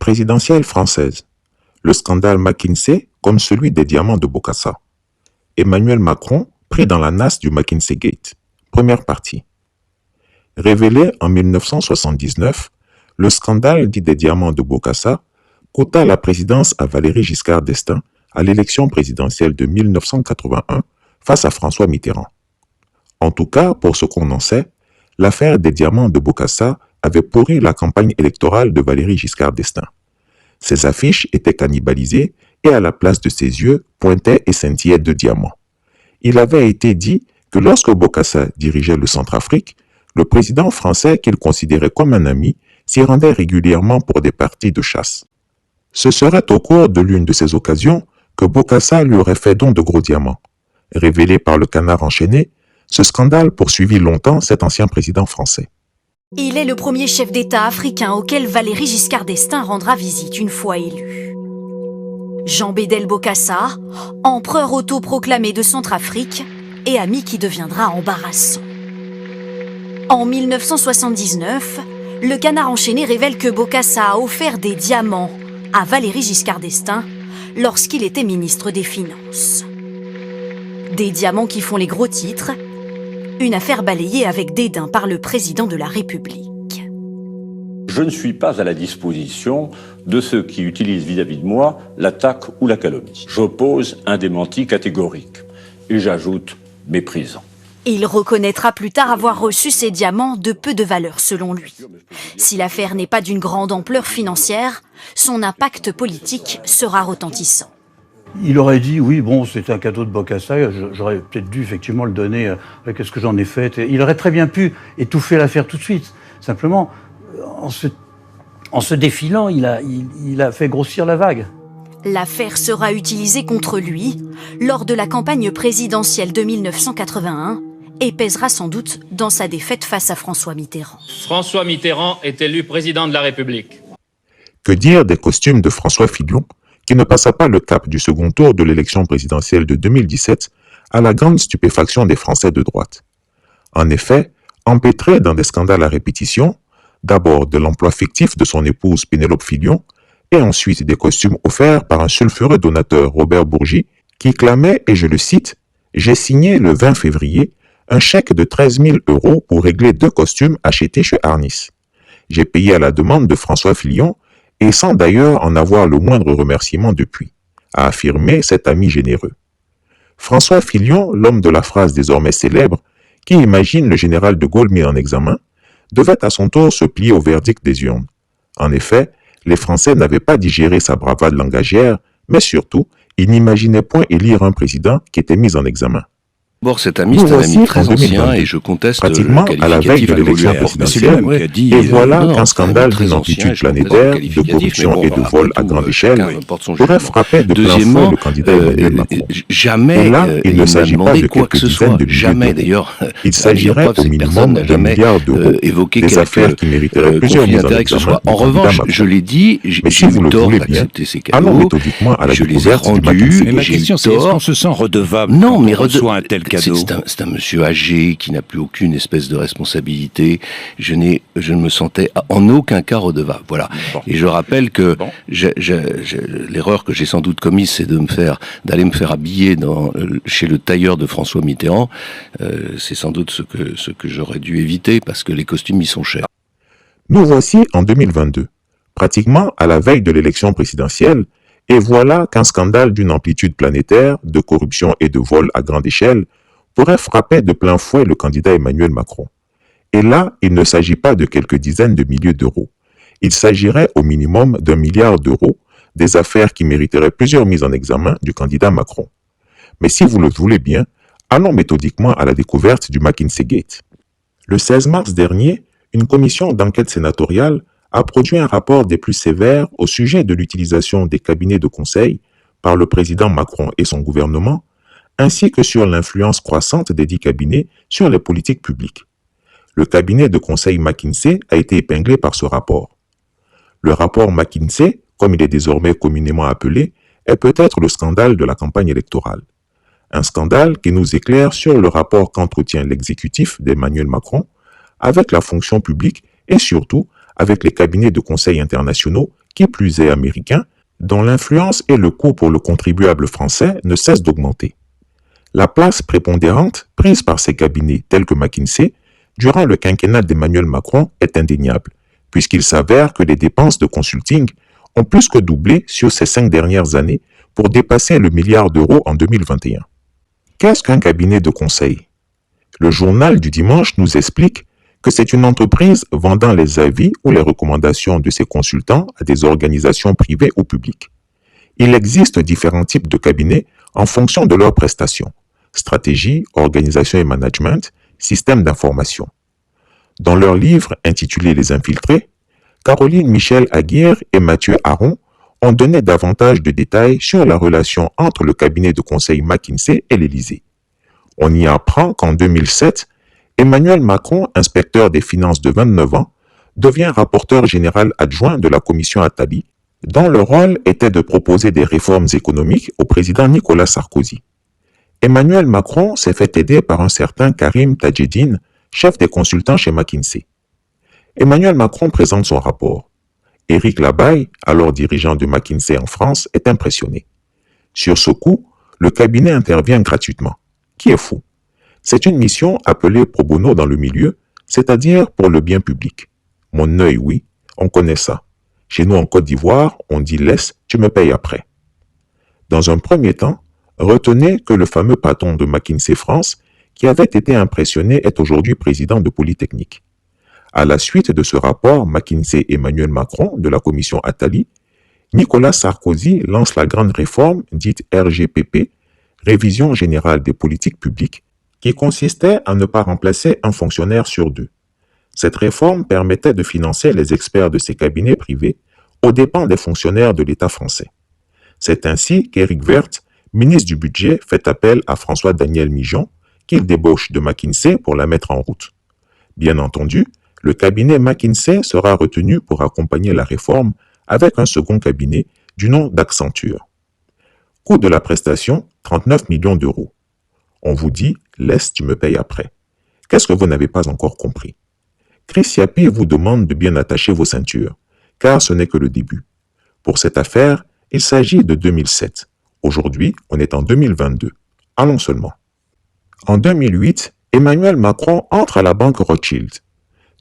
Présidentielle française. Le scandale McKinsey comme celui des diamants de Bokassa. Emmanuel Macron pris dans la nasse du McKinsey Gate. Première partie. Révélé en 1979, le scandale dit des diamants de Bokassa coûta la présidence à Valéry Giscard d'Estaing à l'élection présidentielle de 1981 face à François Mitterrand. En tout cas, pour ce qu'on en sait, l'affaire des diamants de Bokassa avait pourri la campagne électorale de Valéry Giscard d'Estaing. Ses affiches étaient cannibalisées et à la place de ses yeux pointaient et scintillaient deux diamants. Il avait été dit que lorsque Bokassa dirigeait le Centrafrique, le président français qu'il considérait comme un ami s'y rendait régulièrement pour des parties de chasse. Ce serait au cours de l'une de ces occasions que Bokassa lui aurait fait don de gros diamants. Révélé par le Canard enchaîné, ce scandale poursuivit longtemps cet ancien président français. Il est le premier chef d'État africain auquel Valéry Giscard d'Estaing rendra visite une fois élu. Jean Bédel Bokassa, empereur autoproclamé de Centrafrique et ami qui deviendra embarrassant. En 1979, le Canard enchaîné révèle que Bokassa a offert des diamants à Valéry Giscard d'Estaing lorsqu'il était ministre des Finances. Des diamants qui font les gros titres, une affaire balayée avec dédain par le président de la République. Je ne suis pas à la disposition de ceux qui utilisent vis-à-vis de moi l'attaque ou la calomnie. J'oppose un démenti catégorique et j'ajoute méprisant. Il reconnaîtra plus tard avoir reçu ces diamants de peu de valeur selon lui. Si l'affaire n'est pas d'une grande ampleur financière, son impact politique sera retentissant. Il aurait dit, oui, bon, c'est un cadeau de Bokassa, j'aurais peut-être dû effectivement le donner, qu'est-ce que j'en ai fait. Il aurait très bien pu étouffer l'affaire tout de suite. Simplement, en se défilant, il a fait grossir la vague. L'affaire sera utilisée contre lui lors de la campagne présidentielle de 1981 et pèsera sans doute dans sa défaite face à François Mitterrand. François Mitterrand est élu président de la République. Que dire des costumes de François Fillon, qui ne passa pas le cap du second tour de l'élection présidentielle de 2017 à la grande stupéfaction des Français de droite. En effet, empêtré dans des scandales à répétition, d'abord de l'emploi fictif de son épouse Pénélope Fillon, et ensuite des costumes offerts par un sulfureux donateur Robert Bourgi, qui clamait, et je le cite, « J'ai signé le 20 février un chèque de 13 000 € pour régler 2 costumes achetés chez Arnis. J'ai payé à la demande de François Fillon et sans d'ailleurs en avoir le moindre remerciement depuis », a affirmé cet ami généreux. François Fillon, l'homme de la phrase désormais célèbre, qui imagine le général de Gaulle mis en examen, devait à son tour se plier au verdict des urnes. En effet, les Français n'avaient pas digéré sa bravade langagière, mais surtout, ils n'imaginaient point élire un président qui était mis en examen. D'abord, cet ami, c'est un ami très ancien et je conteste pratiquement le à la veille de l'élection présidentielle. présidentielle. Et voilà qu'un scandale d'une amplitude planétaire, de corruption et de vol à grande échelle pourrait frapper de plein fouet le candidat Emmanuel Macron. Jamais et là, il ne s'agit pas de quoi que quelques ce soit. dizaines de milliers Jamais d'euros. d'ailleurs. Il s'agirait au minimum d'un milliard d'euros, des affaires qui mériteraient plusieurs mises en examen. En revanche, je l'ai dit, mais si j'ai vous eu le tort voulez bien, d'accepter ces allons cadeaux. méthodiquement à la Je les ai découverte du rendus. McKinsey. Mais ma question, c'est est-ce qu'on se sent redevable Non, mais quand on reçoit un tel cadeau? c'est un monsieur âgé qui n'a plus aucune espèce de responsabilité. Je ne me sentais en aucun cas redevable. Voilà. Bon. Et je rappelle que l'erreur que j'ai sans doute commise, c'est d'aller me faire habiller chez le tailleur de François Mitterrand. C'est sans doute ce que j'aurais dû éviter parce que les costumes y sont chers. Nous voici en 2022, pratiquement à la veille de l'élection présidentielle, et voilà qu'un scandale d'une amplitude planétaire, de corruption et de vol à grande échelle, pourrait frapper de plein fouet le candidat Emmanuel Macron. Et là, il ne s'agit pas de quelques dizaines de milliers d'euros. Il s'agirait au minimum d'1 milliard d'euros, des affaires qui mériteraient plusieurs mises en examen du candidat Macron. Mais si vous le voulez bien, allons méthodiquement à la découverte du McKinsey Gate. Le 16 mars dernier, une commission d'enquête sénatoriale a produit un rapport des plus sévères au sujet de l'utilisation des cabinets de conseil par le président Macron et son gouvernement, ainsi que sur l'influence croissante des dits cabinets sur les politiques publiques. Le cabinet de conseil McKinsey a été épinglé par ce rapport. Le rapport McKinsey, comme il est désormais communément appelé, est peut-être le scandale de la campagne électorale. Un scandale qui nous éclaire sur le rapport qu'entretient l'exécutif d'Emmanuel Macron avec la fonction publique et surtout avec les cabinets de conseil internationaux qui plus est américain, dont l'influence et le coût pour le contribuable français ne cessent d'augmenter. La place prépondérante prise par ces cabinets tels que McKinsey durant le quinquennat d'Emmanuel Macron est indéniable, puisqu'il s'avère que les dépenses de consulting ont plus que doublé sur ces 5 dernières années pour dépasser le milliard d'euros en 2021. Qu'est-ce qu'un cabinet de conseil? Le journal du dimanche nous explique que c'est une entreprise vendant les avis ou les recommandations de ses consultants à des organisations privées ou publiques. Il existe différents types de cabinets en fonction de leurs prestations: stratégie, organisation et management, système d'information. Dans leur livre intitulé Les Infiltrés, Caroline Michel-Aguirre et Mathieu Aron ont donné davantage de détails sur la relation entre le cabinet de conseil McKinsey et l'Élysée. On y apprend qu'en 2007, Emmanuel Macron, inspecteur des finances de 29 ans, devient rapporteur général adjoint de la commission Attali, dont le rôle était de proposer des réformes économiques au président Nicolas Sarkozy. Emmanuel Macron s'est fait aider par un certain Karim Tadjedine, chef des consultants chez McKinsey. Emmanuel Macron présente son rapport. Éric Labaille, alors dirigeant de McKinsey en France, est impressionné. Sur ce coup, le cabinet intervient gratuitement. Qui est fou? C'est une mission appelée pro bono dans le milieu, c'est-à-dire pour le bien public. Mon œil, oui, on connaît ça. Chez nous en Côte d'Ivoire, on dit « laisse, tu me payes après ». Dans un premier temps, retenez que le fameux patron de McKinsey France, qui avait été impressionné, est aujourd'hui président de Polytechnique. À la suite de ce rapport McKinsey Emmanuel Macron de la commission Attali, Nicolas Sarkozy lance la grande réforme dite RGPP, Révision générale des politiques publiques, qui consistait à ne pas remplacer un fonctionnaire sur 2. Cette réforme permettait de financer les experts de ces cabinets privés aux dépens des fonctionnaires de l'État français. C'est ainsi qu'Éric Woerth, ministre du Budget, fait appel à François-Daniel Mijon, qu'il débauche de McKinsey pour la mettre en route. Bien entendu, le cabinet McKinsey sera retenu pour accompagner la réforme avec un second cabinet du nom d'Accenture. Coût de la prestation, 39 millions d'euros. On vous dit, laisse, tu me payes après. Qu'est-ce que vous n'avez pas encore compris? Chris Yapi vous demande de bien attacher vos ceintures, car ce n'est que le début. Pour cette affaire, il s'agit de 2007. Aujourd'hui, on est en 2022. Allons seulement. En 2008, Emmanuel Macron entre à la banque Rothschild.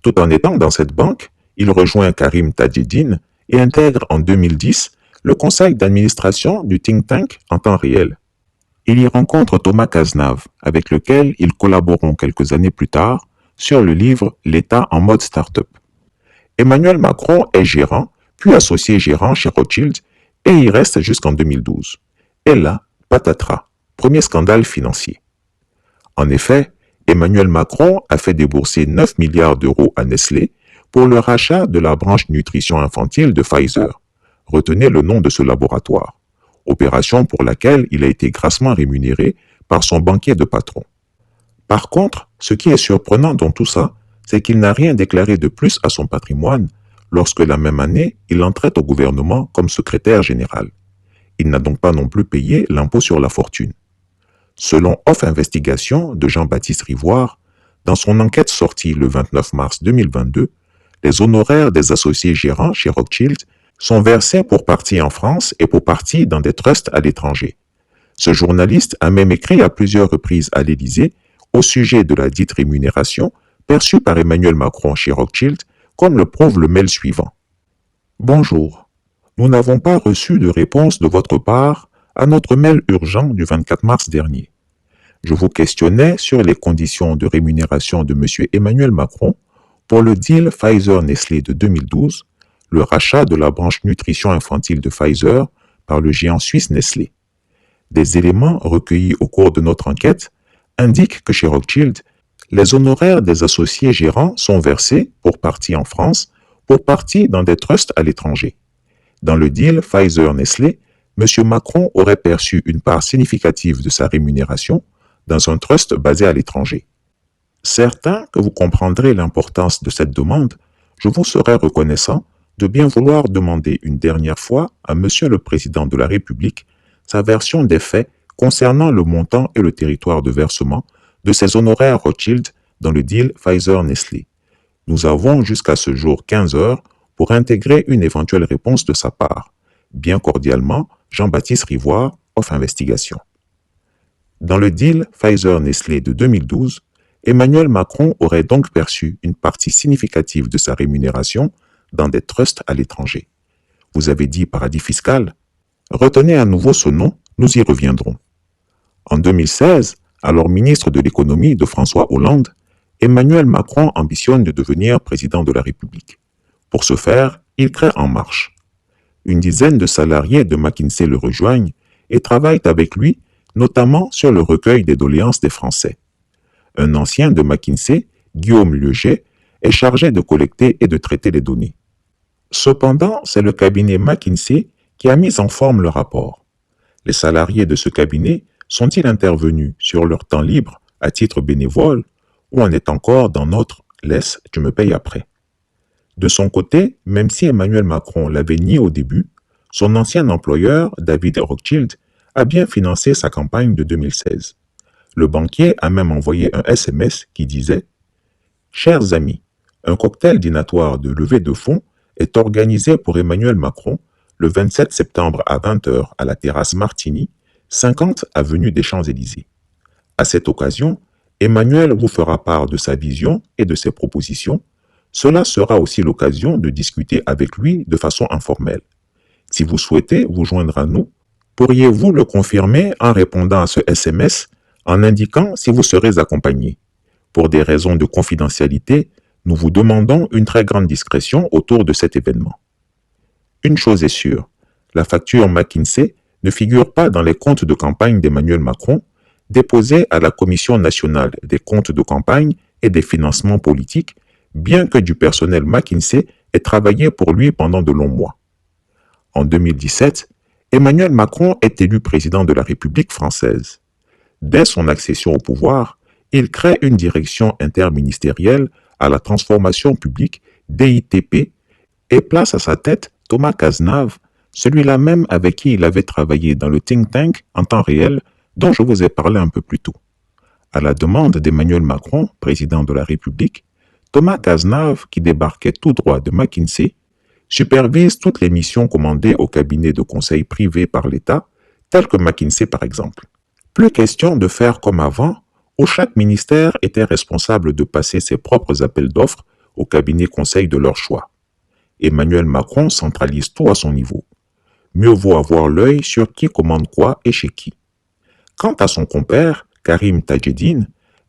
Tout en étant dans cette banque, il rejoint Karim Tadjedine et intègre en 2010 le conseil d'administration du think tank En Temps Réel. Il y rencontre Thomas Cazenave, avec lequel ils collaboreront quelques années plus tard sur le livre L'État en mode start-up. Emmanuel Macron est gérant, puis associé gérant chez Rothschild, et y reste jusqu'en 2012. Et là, patatras, premier scandale financier. En effet, Emmanuel Macron a fait débourser 9 milliards d'euros à Nestlé pour le rachat de la branche nutrition infantile de Pfizer. Retenez le nom de ce laboratoire. Opération pour laquelle il a été grassement rémunéré par son banquier de patron. Par contre, ce qui est surprenant dans tout ça, c'est qu'il n'a rien déclaré de plus à son patrimoine lorsque la même année, il entrait au gouvernement comme secrétaire général. Il n'a donc pas non plus payé l'impôt sur la fortune. Selon Off Investigation de Jean-Baptiste Rivoire, dans son enquête sortie le 29 mars 2022, les honoraires des associés gérants chez Rothschild sont versés pour partie en France et pour partie dans des trusts à l'étranger. Ce journaliste a même écrit à plusieurs reprises à l'Élysée au sujet de la dite rémunération perçue par Emmanuel Macron chez Rothschild, comme le prouve le mail suivant. Bonjour, nous n'avons pas reçu de réponse de votre part à notre mail urgent du 24 mars dernier. Je vous questionnais sur les conditions de rémunération de M. Emmanuel Macron pour le deal Pfizer-Nestlé de 2012, le rachat de la branche nutrition infantile de Pfizer par le géant suisse Nestlé. Des éléments recueillis au cours de notre enquête indiquent que chez Rothschild, les honoraires des associés gérants sont versés pour partie en France, pour partie dans des trusts à l'étranger. Dans le deal Pfizer-Nestlé, M. Macron aurait perçu une part significative de sa rémunération dans un trust basé à l'étranger. Certain que vous comprendrez l'importance de cette demande, je vous serais reconnaissant de bien vouloir demander une dernière fois à M. le Président de la République sa version des faits concernant le montant et le territoire de versement de ces honoraires Rothschild dans le deal Pfizer-Nestlé. Nous avons jusqu'à ce jour 15 heures pour intégrer une éventuelle réponse de sa part. Bien cordialement, Jean-Baptiste Rivoire, of Investigation. Dans le deal Pfizer-Nestlé de 2012, Emmanuel Macron aurait donc perçu une partie significative de sa rémunération dans des trusts à l'étranger. Vous avez dit paradis fiscal? Retenez à nouveau ce nom, nous y reviendrons. En 2016, alors ministre de l'économie de François Hollande, Emmanuel Macron ambitionne de devenir président de la République. Pour ce faire, il crée En Marche. Une dizaine de salariés de McKinsey le rejoignent et travaillent avec lui, notamment sur le recueil des doléances des Français. Un ancien de McKinsey, Guillaume Lieget, est chargé de collecter et de traiter les données. Cependant, c'est le cabinet McKinsey qui a mis en forme le rapport. Les salariés de ce cabinet sont-ils intervenus sur leur temps libre à titre bénévole ou en est encore dans notre « laisse, tu me payes après ». De son côté, même si Emmanuel Macron l'avait nié au début, son ancien employeur, David Rothschild, a bien financé sa campagne de 2016. Le banquier a même envoyé un SMS qui disait « Chers amis, un cocktail dînatoire de levée de fonds est organisé pour Emmanuel Macron le 27 septembre à 20h à la terrasse Martini, 50 avenue des Champs-Élysées. À cette occasion, Emmanuel vous fera part de sa vision et de ses propositions. Cela sera aussi l'occasion de discuter avec lui de façon informelle. Si vous souhaitez vous joindre à nous, pourriez-vous le confirmer en répondant à ce SMS en indiquant si vous serez accompagné? Pour des raisons de confidentialité, nous vous demandons une très grande discrétion autour de cet événement. Une chose est sûre, la facture McKinsey ne figure pas dans les comptes de campagne d'Emmanuel Macron, déposés à la Commission nationale des comptes de campagne et des financements politiques, bien que du personnel McKinsey ait travaillé pour lui pendant de longs mois. En 2017, Emmanuel Macron est élu président de la République française. Dès son accession au pouvoir, il crée une direction interministérielle à la transformation publique, DITP, et place à sa tête Thomas Cazenave, celui-là même avec qui il avait travaillé dans le think tank en temps réel dont je vous ai parlé un peu plus tôt. À la demande d'Emmanuel Macron, président de la République, Thomas Cazenave, qui débarquait tout droit de McKinsey, supervise toutes les missions commandées au cabinet de conseil privé par l'État, telles que McKinsey par exemple. Plus question de faire comme avant, où chaque ministère était responsable de passer ses propres appels d'offres au cabinet conseil de leur choix. Emmanuel Macron centralise tout à son niveau. Mieux vaut avoir l'œil sur qui commande quoi et chez qui. Quant à son compère, Karim Tadjedine,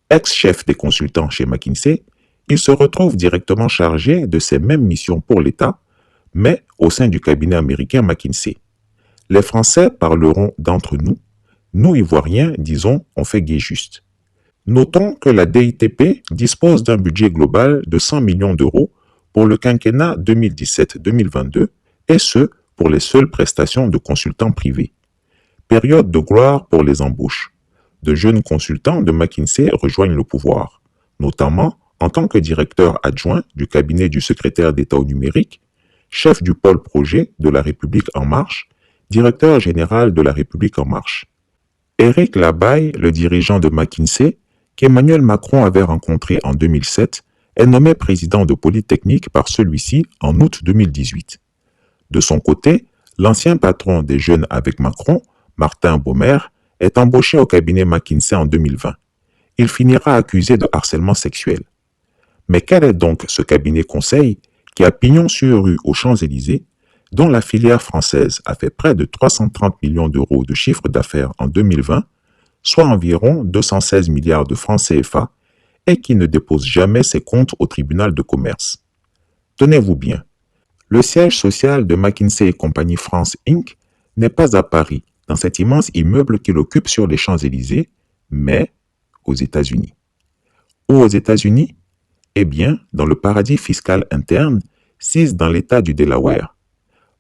ex-chef des consultants chez McKinsey, il se retrouve directement chargé de ces mêmes missions pour l'État, mais au sein du cabinet américain McKinsey. Les Français parleront d'entre nous. Nous, Ivoiriens, disons, on fait guet juste. Notons que la DITP dispose d'un budget global de 100 millions d'euros pour le quinquennat 2017-2022, et ce, pour les seules prestations de consultants privés. Période de gloire pour les embauches. De jeunes consultants de McKinsey rejoignent le pouvoir, notamment en tant que directeur adjoint du cabinet du secrétaire d'État au numérique, chef du pôle projet de La République En Marche, directeur général de La République En Marche. Éric Labaille, le dirigeant de McKinsey, qu'Emmanuel Macron avait rencontré en 2007, est nommé président de Polytechnique par celui-ci en août 2018. De son côté, l'ancien patron des Jeunes avec Macron, Martin Baumer, est embauché au cabinet McKinsey en 2020. Il finira accusé de harcèlement sexuel. Mais quel est donc ce cabinet conseil qui a pignon sur rue aux Champs-Élysées, dont la filière française a fait près de 330 millions d'euros de chiffre d'affaires en 2020, soit environ 216 milliards de francs CFA, et qui ne dépose jamais ses comptes au tribunal de commerce. Tenez-vous bien, le siège social de McKinsey et Compagnie France Inc. n'est pas à Paris, dans cet immense immeuble qu'il occupe sur les Champs-Élysées, mais aux États-Unis. Où aux États-Unis? Eh bien, dans le paradis fiscal interne, sise dans l'État du Delaware.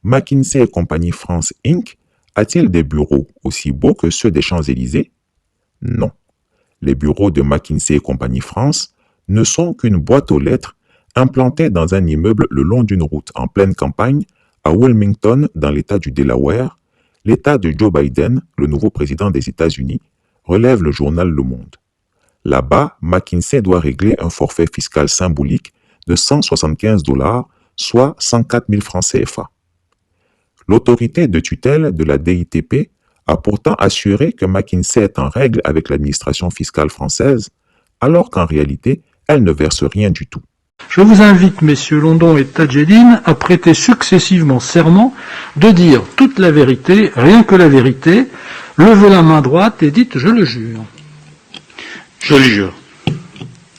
McKinsey et Compagnie France Inc. a-t-il des bureaux aussi beaux que ceux des Champs-Élysées? Non. Les bureaux de McKinsey et Compagnie France ne sont qu'une boîte aux lettres implantée dans un immeuble le long d'une route en pleine campagne à Wilmington dans l'État du Delaware, l'État de Joe Biden, le nouveau président des États-Unis, relève le journal Le Monde. Là-bas, McKinsey doit régler un forfait fiscal symbolique de $175, soit 104 000 francs CFA. L'autorité de tutelle de la DITP a pourtant assuré que McKinsey est en règle avec l'administration fiscale française, alors qu'en réalité, elle ne verse rien du tout. Je vous invite, messieurs London et Tadjedine, à prêter successivement serment de dire toute la vérité, rien que la vérité. Levez la main droite et dites « je le jure ». Je le jure.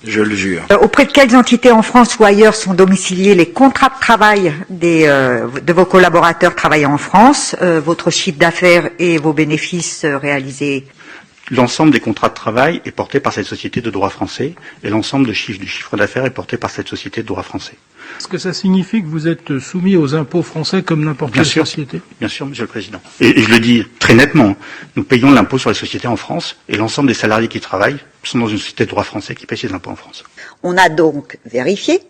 Je le jure. Auprès de quelles entités en France ou ailleurs sont domiciliés les contrats de travail de vos collaborateurs travaillant en France, votre chiffre d'affaires et vos bénéfices réalisés? L'ensemble des contrats de travail est porté par cette société de droit français et l'ensemble du chiffre d'affaires est porté par cette société de droit français. Est-ce que ça signifie que vous êtes soumis aux impôts français comme n'importe quelle société? Bien sûr, Monsieur le Président. Et je le dis très nettement, nous payons l'impôt sur les sociétés en France et l'ensemble des salariés qui travaillent sont dans une société de droit français qui paye ses impôts en France. On a donc vérifié,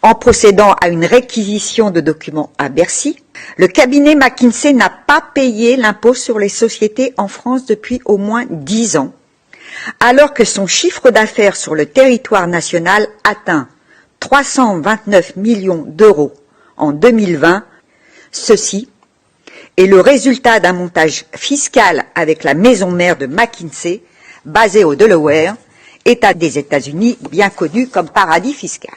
en procédant à une réquisition de documents à Bercy, le cabinet McKinsey n'a pas payé l'impôt sur les sociétés en France depuis au moins 10 ans, alors que son chiffre d'affaires sur le territoire national atteint 329 millions d'euros en 2020. Ceci est le résultat d'un montage fiscal avec la maison mère de McKinsey, basée au Delaware, État des États-Unis bien connu comme paradis fiscal.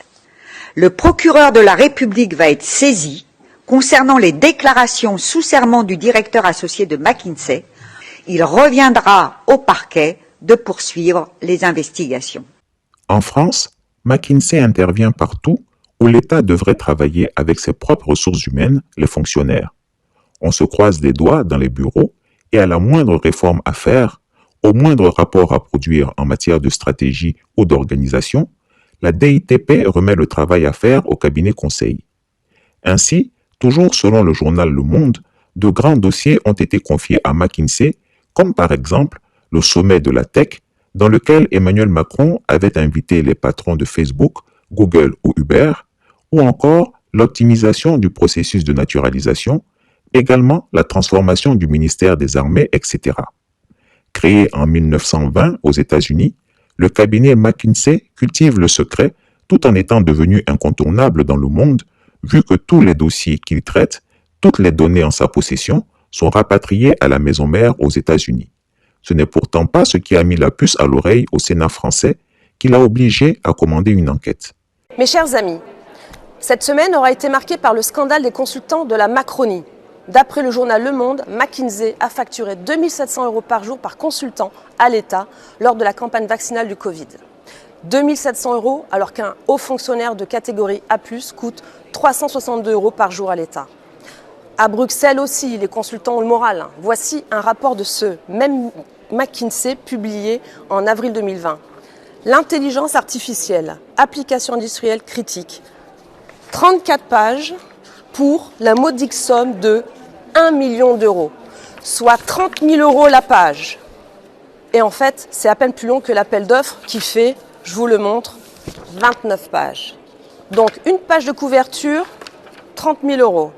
Le procureur de la République va être saisi concernant les déclarations sous serment du directeur associé de McKinsey. Il reviendra au parquet de poursuivre les investigations. En France, McKinsey intervient partout où l'État devrait travailler avec ses propres ressources humaines, les fonctionnaires. On se croise les doigts dans les bureaux et à la moindre réforme à faire, au moindre rapport à produire en matière de stratégie ou d'organisation, la DITP remet le travail à faire au cabinet conseil. Ainsi, toujours selon le journal Le Monde, de grands dossiers ont été confiés à McKinsey, comme par exemple le sommet de la tech, dans lequel Emmanuel Macron avait invité les patrons de Facebook, Google ou Uber, ou encore l'optimisation du processus de naturalisation, également la transformation du ministère des Armées, etc. Créé en 1920 aux États-Unis, le cabinet McKinsey cultive le secret tout en étant devenu incontournable dans le monde, vu que tous les dossiers qu'il traite, toutes les données en sa possession, sont rapatriées à la maison mère aux États-Unis. Ce n'est pourtant pas ce qui a mis la puce à l'oreille au Sénat français, qui l'a obligé à commander une enquête. Mes chers amis, cette semaine aura été marquée par le scandale des consultants de la Macronie. D'après le journal Le Monde, McKinsey a facturé 2 700 € par jour par consultant à l'État lors de la campagne vaccinale du Covid. 2 700 € alors qu'un haut fonctionnaire de catégorie A+, coûte 362 € par jour à l'État. À Bruxelles aussi, les consultants ont le moral. Voici un rapport de ce même McKinsey publié en avril 2020. L'intelligence artificielle, application industrielle critique. 34 pages pour la modique somme de 1 million d'euros, soit 30 000 € la page. Et en fait, c'est à peine plus long que l'appel d'offres qui fait, je vous le montre, 29 pages. Donc une page de couverture, 30 000 €.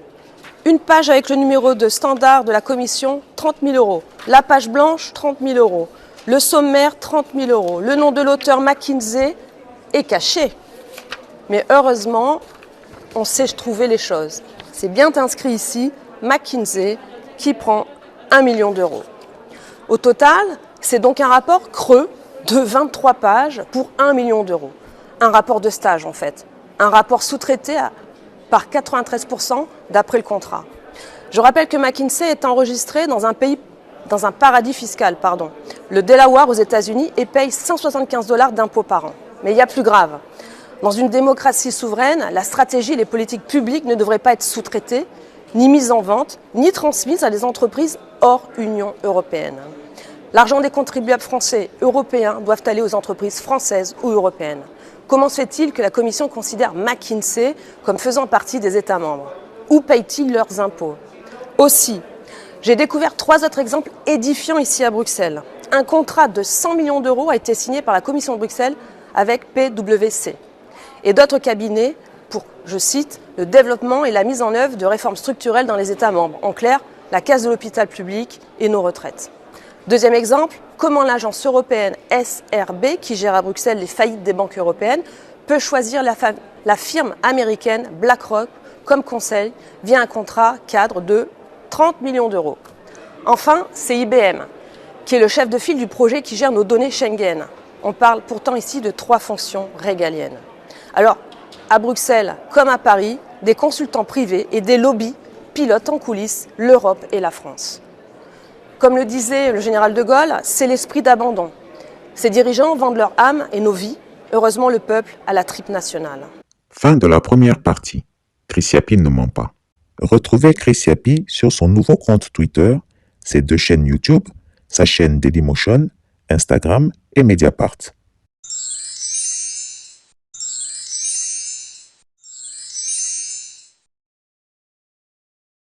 Une page avec le numéro de standard de la commission, 30 000 €. La page blanche, 30 000 €. Le sommaire, 30 000 €. Le nom de l'auteur McKinsey est caché. Mais heureusement, on sait trouver les choses. C'est bien inscrit ici, McKinsey, qui prend 1 million d'euros. Au total, c'est donc un rapport creux de 23 pages pour 1 million d'euros. Un rapport de stage en fait. Un rapport sous-traité par 93% d'après le contrat. Je rappelle que McKinsey est enregistré dans un paradis fiscal, le Delaware aux États-Unis, et paye 175 $ d'impôts par an. Mais il y a plus grave. Dans une démocratie souveraine, la stratégie et les politiques publiques ne devraient pas être sous-traitées, ni mises en vente, ni transmises à des entreprises hors Union européenne. L'argent des contribuables français, européens, doivent aller aux entreprises françaises ou européennes. Comment se fait-il que la Commission considère McKinsey comme faisant partie des États membres? Où payent-ils leurs impôts? Aussi, j'ai découvert 3 autres exemples édifiants ici à Bruxelles. Un contrat de 100 millions d'euros a été signé par la Commission de Bruxelles avec PwC et d'autres cabinets pour, je cite, le développement et la mise en œuvre de réformes structurelles dans les États membres. En clair, la caisse de l'hôpital public et nos retraites. Deuxième exemple, comment l'agence européenne SRB, qui gère à Bruxelles les faillites des banques européennes, peut choisir la firme américaine BlackRock comme conseil via un contrat cadre de 30 millions d'euros. Enfin, c'est IBM, qui est le chef de file du projet qui gère nos données Schengen. On parle pourtant ici de 3 fonctions régaliennes. Alors, à Bruxelles comme à Paris, des consultants privés et des lobbies pilotent en coulisses l'Europe et la France. Comme le disait le général de Gaulle, c'est l'esprit d'abandon. Ces dirigeants vendent leur âme et nos vies. Heureusement, le peuple a la tripe nationale. Fin de la première partie. Chris Yapi ne ment pas. Retrouvez Chris Yapi sur son nouveau compte Twitter, ses 2 chaînes YouTube, sa chaîne Dailymotion, Instagram et Mediapart.